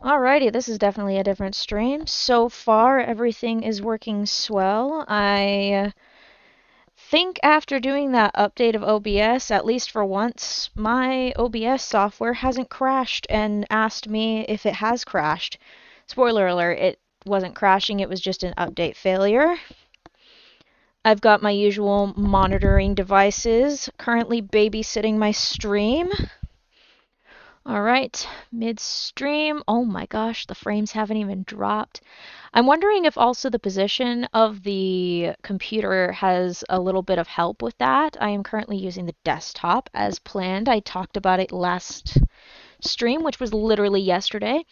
Alrighty, this is definitely a different stream. So far, everything is working swell. I think after doing that update of OBS, at least for once, my OBS software hasn't crashed and asked me if it has crashed. Spoiler alert, it wasn't crashing, it was just an update failure. I've got my usual monitoring devices currently babysitting my stream. Alright, midstream. Oh my gosh, the frames haven't even dropped. I'm wondering if also the position of the computer has a little bit of help with that. I am currently using the desktop as planned. I talked about it last stream, which was literally yesterday.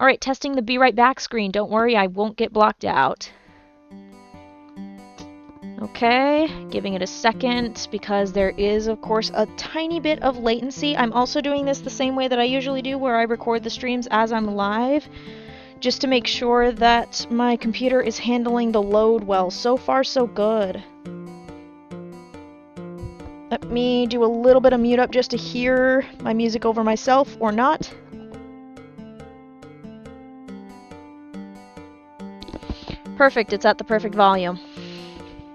Alright, testing the Be Right Back screen. Don't worry, I won't get blocked out. Okay, giving it a second because there is, of course, a tiny bit of latency. I'm also doing this the same way that I usually do, where I record the streams as I'm live, just to make sure that my computer is handling the load well. So far, so good. Let me do a little bit of mute up just to hear my music over myself, or not. Perfect, it's at the perfect volume.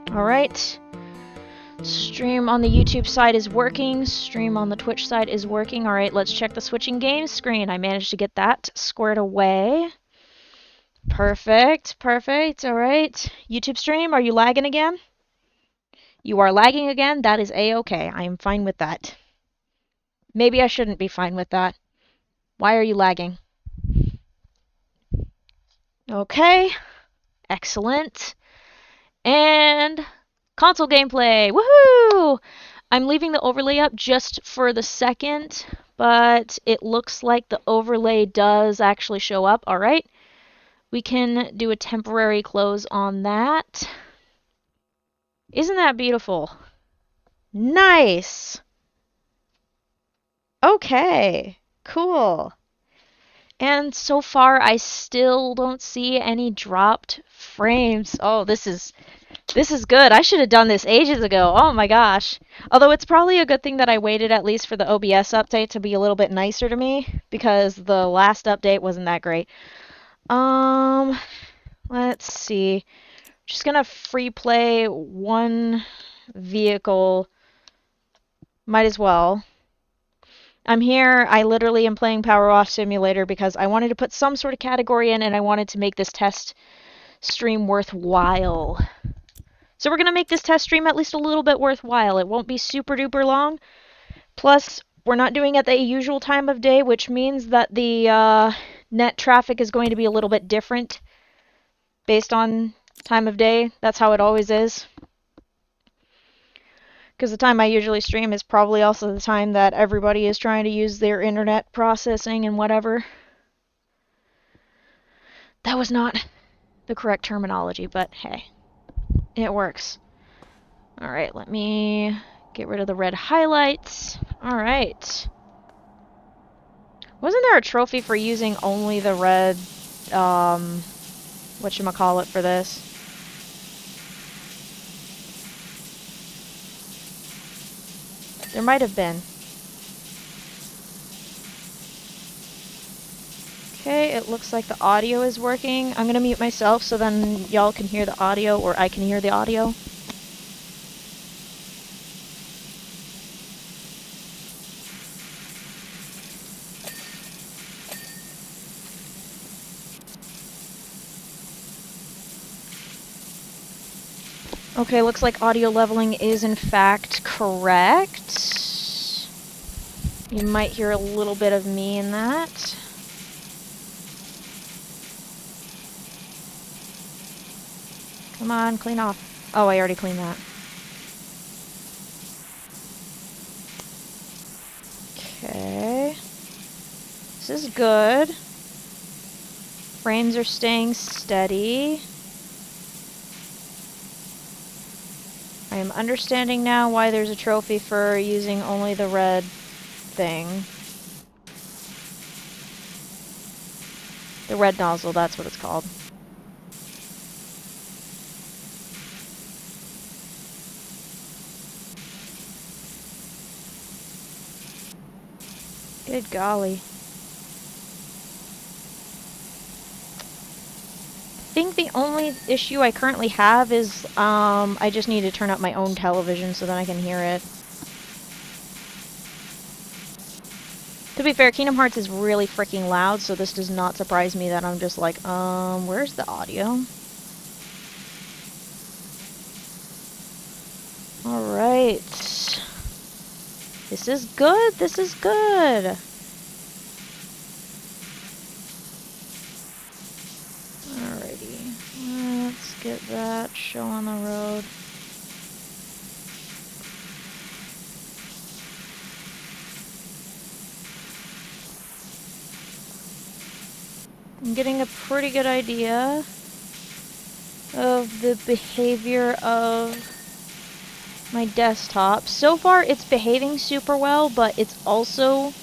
Alright. Stream on the YouTube side is working. Stream on the Twitch side is working. Alright, let's check the switching games screen. I managed to get that squared away. Perfect, perfect. Alright. YouTube stream, are you lagging again? You are lagging again? That is A-okay. I am fine with that. Maybe I shouldn't be fine with that. Why are you lagging? Okay. Excellent. And console gameplay! Woohoo! I'm leaving the overlay up just for the second, but it looks like the overlay does actually show up. Alright. We can do a temporary close on that. Isn't that beautiful? Nice! Okay. Cool. And so far, I still don't see any dropped frames. Oh, this is good. I should have done this ages ago. Oh my gosh. Although it's probably a good thing that I waited at least for the OBS update to be a little bit nicer to me, because the last update wasn't that great. Let's see. Just gonna free play one vehicle. Might as well. I'm here. I literally am playing Power Wash Simulator because I wanted to put some sort of category in and I wanted to make this test stream worthwhile. So we're going to make this test stream at least a little bit worthwhile. It won't be super duper long. Plus, we're not doing it at the usual time of day, which means that the net traffic is going to be a little bit different based on time of day. That's how it always is. Because the time I usually stream is probably also the time that everybody is trying to use their internet processing and whatever. That was not the correct terminology, but hey, it works. Alright, let me get rid of the red highlights. Alright. Wasn't there a trophy for using only the red, whatchamacallit for this? There might have been. Okay, it looks like the audio is working. I'm gonna mute myself so then y'all can hear the audio, or I can hear the audio. Okay, looks like audio leveling is in fact correct. You might hear a little bit of me in that. Come on, clean off. Oh, I already cleaned that. Okay. This is good. Frames are staying steady. I am understanding now why there's a trophy for using only the red thing. The red nozzle, that's what it's called. Good golly. only issue I currently have is I just need to turn up my own television so that I can hear it. To be fair, Kingdom Hearts is really freaking loud, so this does not surprise me that I'm just like, where's the audio? Alright. This is good, this is good! Alrighty. Let's get that show on the road. I'm getting a pretty good idea of the behavior of my desktop. So far, it's behaving super well, but it's also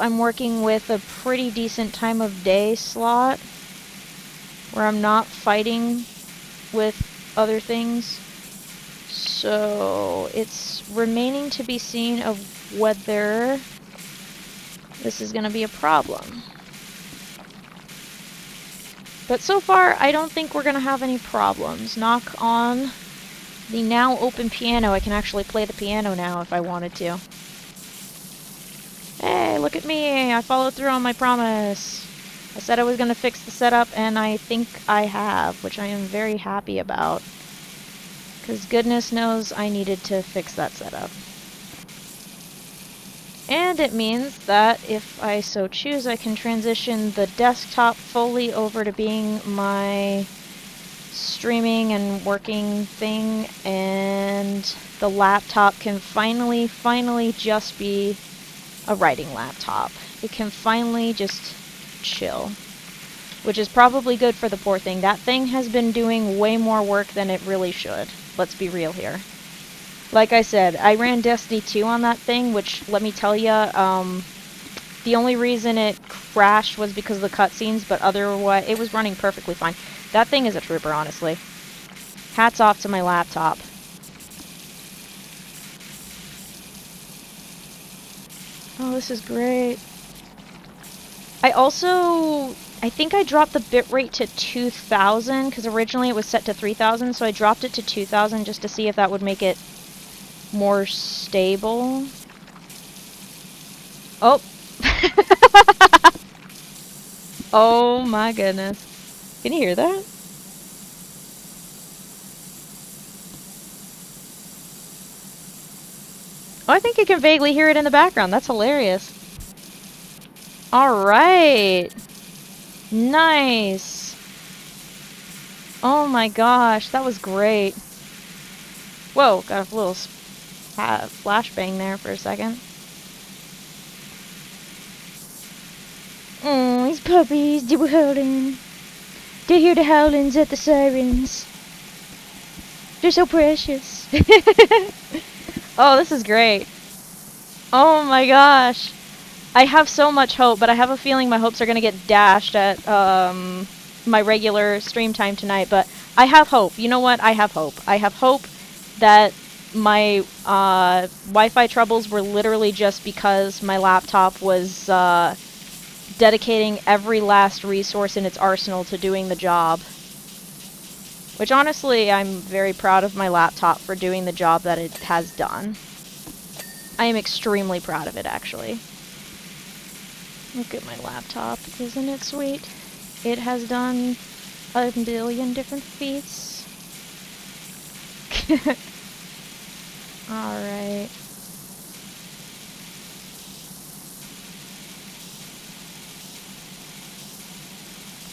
I'm working with a pretty decent time of day slot where I'm not fighting with other things. So it's remaining to be seen of whether this is going to be a problem. But so far, I don't think we're going to have any problems. Knock on the now open piano. I can actually play the piano now if I wanted to. Hey, look at me! I followed through on my promise. I said I was going to fix the setup, and I think I have, which I am very happy about. Because goodness knows I needed to fix that setup. And it means that if I so choose, I can transition the desktop fully over to being my streaming and working thing, and the laptop can finally just be a writing laptop. It can finally just chill, which is probably good for the poor thing. That thing has been doing way more work than it really should. Let's be real here. Like I said, I ran Destiny 2 on that thing, which, let me tell ya, the only reason it crashed was because of the cutscenes, but otherwise, it was running perfectly fine. That thing is a trooper, honestly. Hats off to my laptop. Oh, this is great. I think I dropped the bitrate to 2000, because originally it was set to 3000, so I dropped it to 2000 just to see if that would make it more stable. Oh! Oh my goodness. Can you hear that? Oh, I think you can vaguely hear it in the background. That's hilarious. Alright. Nice. Oh my gosh, that was great. Whoa, got a little flashbang there for a second. Oh, these puppies, they were howling. They hear the howlings at the sirens. They're so precious. Oh, this is great. Oh my gosh. I have so much hope, but I have a feeling my hopes are going to get dashed at my regular stream time tonight, but I have hope. You know what? I have hope. I have hope that my Wi-Fi troubles were literally just because my laptop was dedicating every last resource in its arsenal to doing the job. Which honestly, I'm very proud of my laptop for doing the job that it has done. I am extremely proud of it, actually. Look at my laptop. Isn't it sweet? It has done a billion different feats. Alright.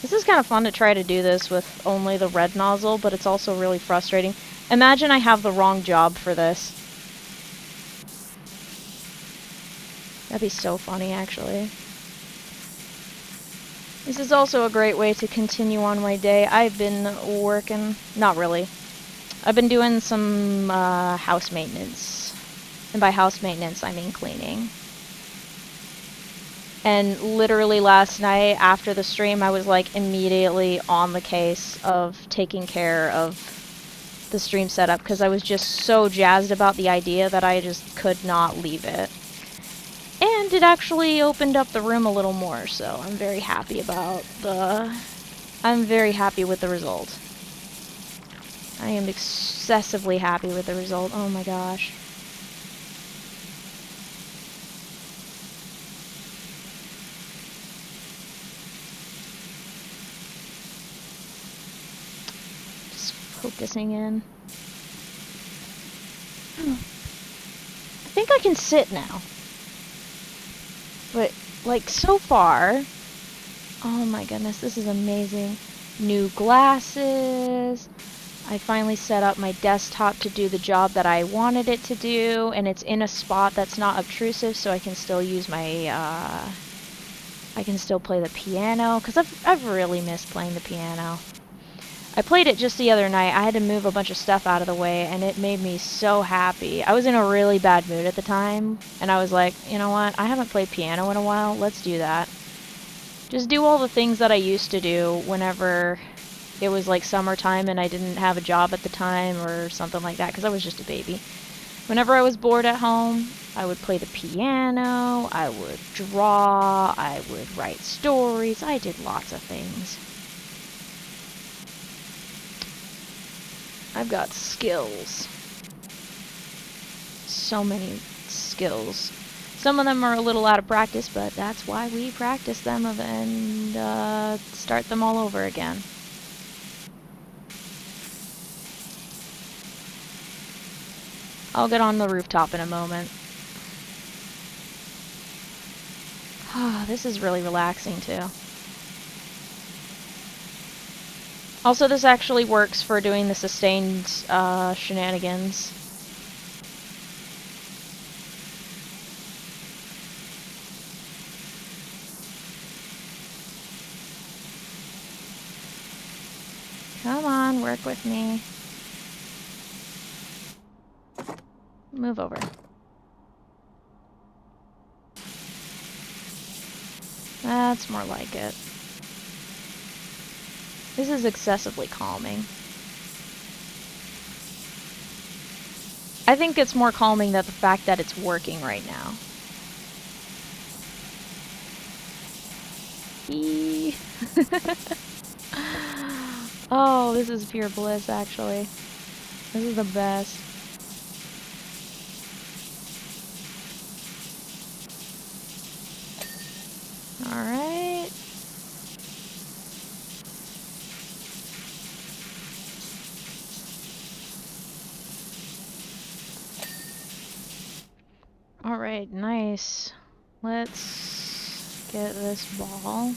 This is kind of fun to try to do this with only the red nozzle, but it's also really frustrating. Imagine I have the wrong job for this. That'd be so funny, actually. This is also a great way to continue on my day. I've been working... Not really. I've been doing some house maintenance. And by house maintenance, I mean cleaning. And literally last night, after the stream, I was like immediately on the case of taking care of the stream setup, because I was just so jazzed about the idea that I just could not leave it. And And it actually opened up the room a little more, so I'm very happy about I'm very happy with the result. I am excessively happy with the result. Oh my gosh. Just focusing in. I think I can sit now. But, like, so far... Oh my goodness, this is amazing. New glasses. I finally set up my desktop to do the job that I wanted it to do, and it's in a spot that's not obtrusive, so I can still use my, I can still play the piano, because I've really missed playing the piano. I played it just the other night. I had to move a bunch of stuff out of the way, and it made me so happy. I was in a really bad mood at the time, and I was like, you know what, I haven't played piano in a while, let's do that. Just do all the things that I used to do whenever it was like summertime and I didn't have a job at the time or something like that, because I was just a baby. Whenever I was bored at home, I would play the piano, I would draw, I would write stories, I did lots of things. I've got skills. So many skills. Some of them are a little out of practice, but that's why we practice them and start them all over again. I'll get on the rooftop in a moment. Ah, this is really relaxing too. Also, this actually works for doing the sustained shenanigans. Come on, work with me. Move over. That's more like it. This is excessively calming. I think it's more calming than the fact that it's working right now. Eee. Oh, this is pure bliss, actually. This is the best. Alright. Alright, nice. Let's get this ball.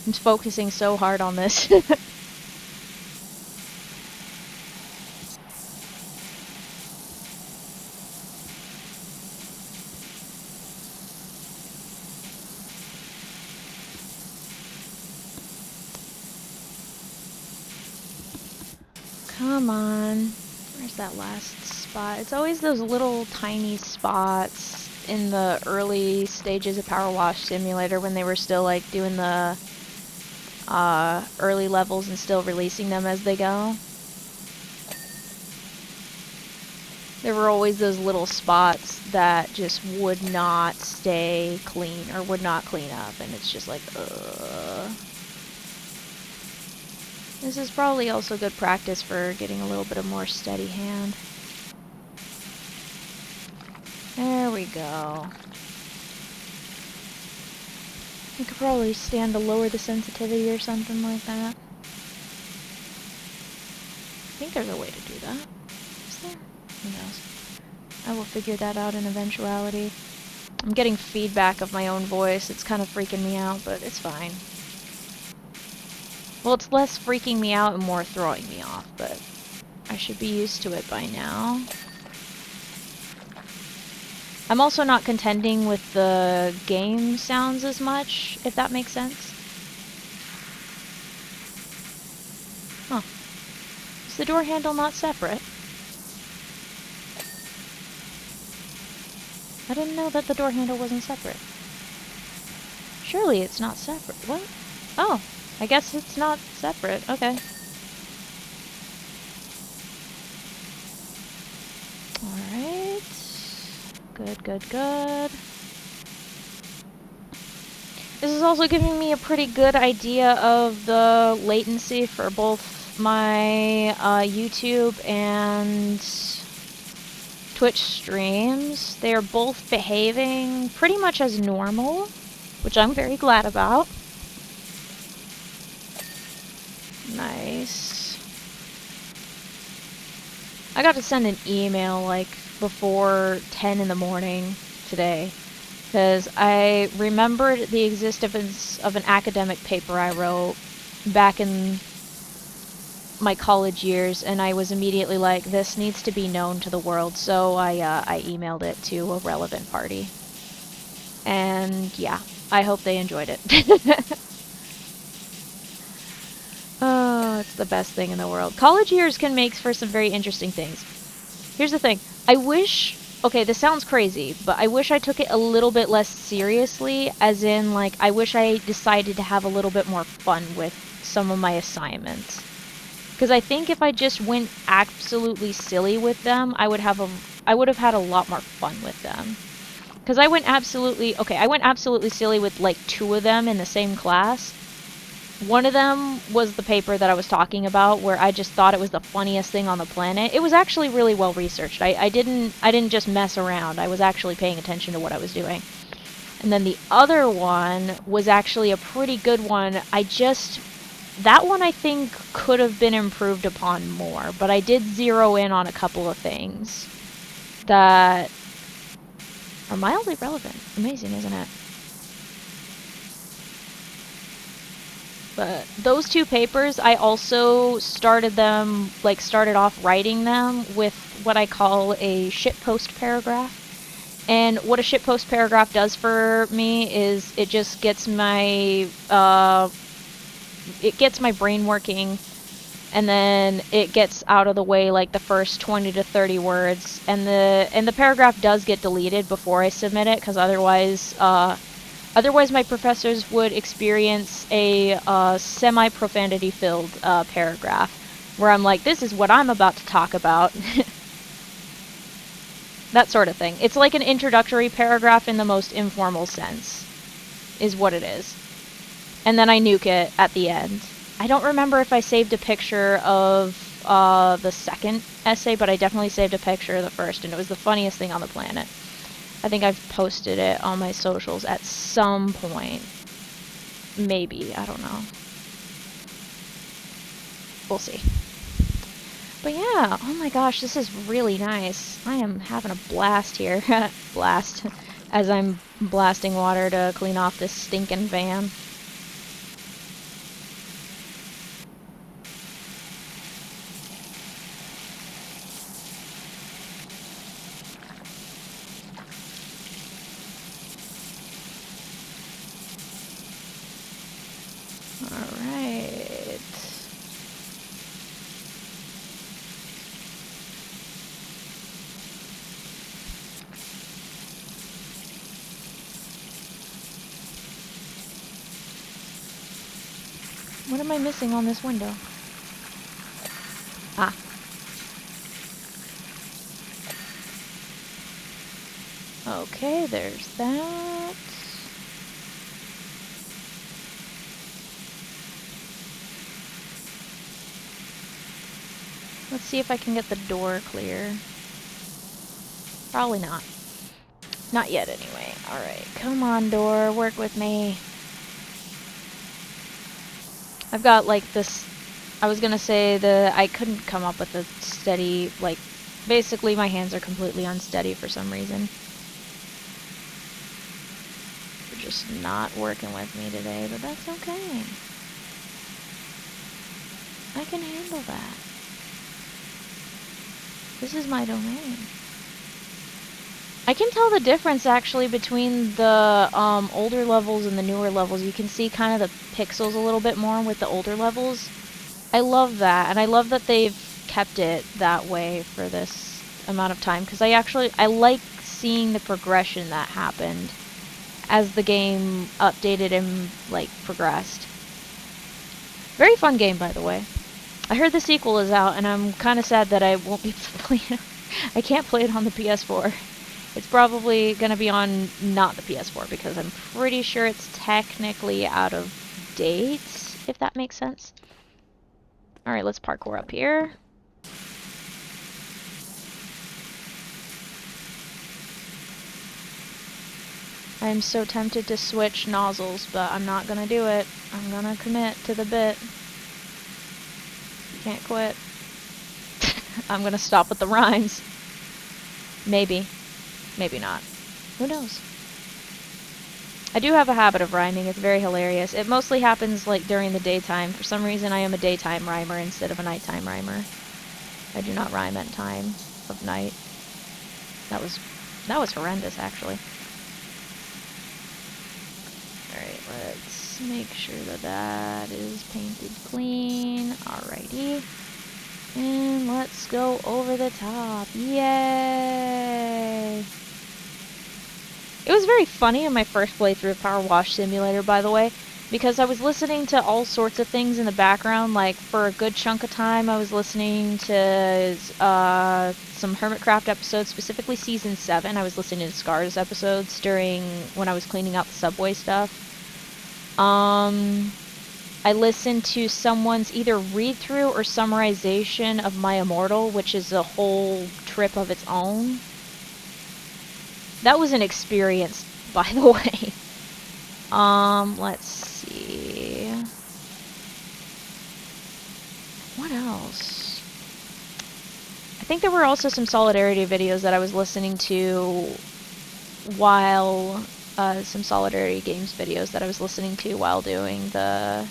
I'm focusing so hard on this. Come on. Where's that last spot? It's always those little tiny spots in the early stages of Power Wash Simulator when they were still like doing the early levels and still releasing them as they go. There were always those little spots that just would not stay clean or would not clean up, and it's just like, ugh. This is probably also good practice for getting a little bit of more steady hand. There we go. You could probably stand to lower the sensitivity or something like that. I think there's a way to do that. Is there? Who knows? I will figure that out in eventuality. I'm getting feedback of my own voice. It's kind of freaking me out, but it's fine. Well, it's less freaking me out and more throwing me off, but I should be used to it by now. I'm also not contending with the game sounds as much, if that makes sense. Huh. Is the door handle not separate? I didn't know that the door handle wasn't separate. Surely it's not separate. What? Oh, I guess it's not separate. Okay. Alright. Good, good, good. This is also giving me a pretty good idea of the latency for both my YouTube and Twitch streams. They are both behaving pretty much as normal, which I'm very glad about. Nice. I got to send an email like before 10 in the morning today, because I remembered the existence of an academic paper I wrote back in my college years, and I was immediately like, this needs to be known to the world, so I emailed it to a relevant party. And yeah, I hope they enjoyed it. Oh, it's the best thing in the world. College years can make for some very interesting things. Here's the thing. I wish... Okay, this sounds crazy, but I wish I took it a little bit less seriously, as in, like, I wish I decided to have a little bit more fun with some of my assignments. Because I think if I just went absolutely silly with them, I would have had a lot more fun with them. Because I went absolutely silly with, like, 2 of them in the same class. One of them was the paper that I was talking about, where I just thought it was the funniest thing on the planet. It was actually really well researched. I didn't just mess around. I was actually paying attention to what I was doing. And then the other one was actually a pretty good one. That one I think could have been improved upon more, but I did zero in on a couple of things that are mildly relevant. Amazing, isn't it? But those 2 papers, I also started off writing them with what I call a shitpost paragraph. And what a shitpost paragraph does for me is it just gets my brain working, and then it gets out of the way like the first 20 to 30 words, and the paragraph does get deleted before I submit it, because otherwise my professors would experience a semi-profanity-filled paragraph, where I'm like, this is what I'm about to talk about. That sort of thing. It's like an introductory paragraph in the most informal sense, is what it is. And then I nuke it at the end. I don't remember if I saved a picture of the second essay, but I definitely saved a picture of the first, and it was the funniest thing on the planet. I think I've posted it on my socials at some point. Maybe, I don't know. We'll see. But yeah, oh my gosh, this is really nice. I am having a blast here. Blast. As I'm blasting water to clean off this stinking van. Alright. What am I missing on this window? Ah. Okay, there's that. Let's see if I can get the door clear. Probably not. Not yet, anyway. Alright, come on, door, work with me. I've got, like, this... I was gonna say I couldn't come up with a steady, like... Basically, my hands are completely unsteady for some reason. They're just not working with me today, but that's okay. I can handle that. This is my domain. I can tell the difference, actually, between the older levels and the newer levels. You can see kind of the pixels a little bit more with the older levels. I love that, and I love that they've kept it that way for this amount of time, because I like seeing the progression that happened as the game updated and like progressed. Very fun game, by the way. I heard the sequel is out, and I'm kind of sad that I won't be playing it. I can't play it on the PS4. It's probably going to be on not the PS4, because I'm pretty sure it's technically out of date, if that makes sense. Alright, let's parkour up here. I'm so tempted to switch nozzles, but I'm not gonna do it. I'm gonna commit to the bit. Can't quit. I'm gonna stop with the rhymes. Maybe. Maybe not. Who knows? I do have a habit of rhyming. It's very hilarious. It mostly happens like during the daytime. For some reason I am a daytime rhymer instead of a nighttime rhymer. I do not rhyme at time of night. That was horrendous, actually. Alright, let's make sure that that is painted clean. Alrighty. And let's go over the top. Yay! It was very funny in my first playthrough of Power Wash Simulator, by the way, because I was listening to all sorts of things in the background. Like, for a good chunk of time, I was listening to some Hermitcraft episodes, specifically Season 7. I was listening to Scars episodes when I was cleaning out the subway stuff. I listened to someone's either read-through or summarization of My Immortal, which is a whole trip of its own. That was an experience, by the way. Let's see. What else? I think there were also some Solidarity videos that I was listening to while... some Solidarity Games videos that I was listening to while doing the...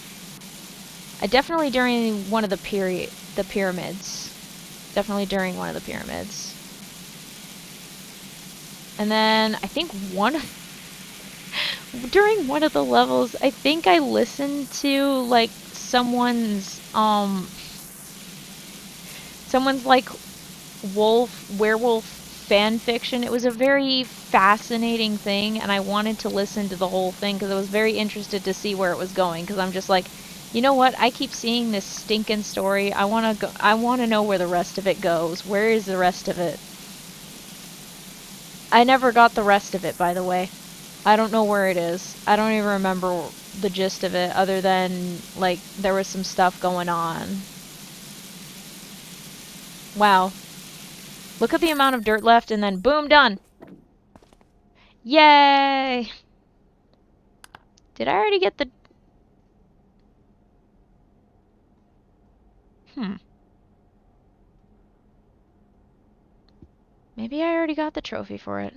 definitely during one of the pyramids. Definitely during one of the pyramids. And then I think during one of the levels, I think I listened to like someone's like werewolf fan fiction. It was a very fascinating thing, and I wanted to listen to the whole thing because I was very interested to see where it was going, because I'm just like, you know what? I keep seeing this stinking story. I want to know where the rest of it goes. Where is the rest of it? I never got the rest of it, by the way. I don't know where it is. I don't even remember the gist of it, other than, like, there was some stuff going on. Wow. Look at the amount of dirt left, and then boom, done! Yay! Did I already get the... Maybe I already got the trophy for it.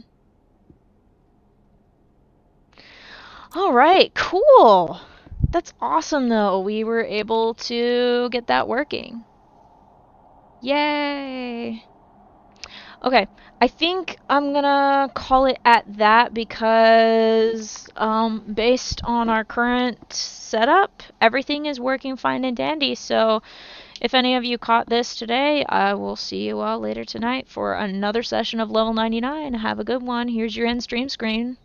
Alright, cool! That's awesome, though. We were able to get that working. Yay! Okay, I think I'm gonna call it at that because, based on our current setup, everything is working fine and dandy, so if any of you caught this today, I will see you all later tonight for another session of Level 99. Have a good one. Here's your end stream screen.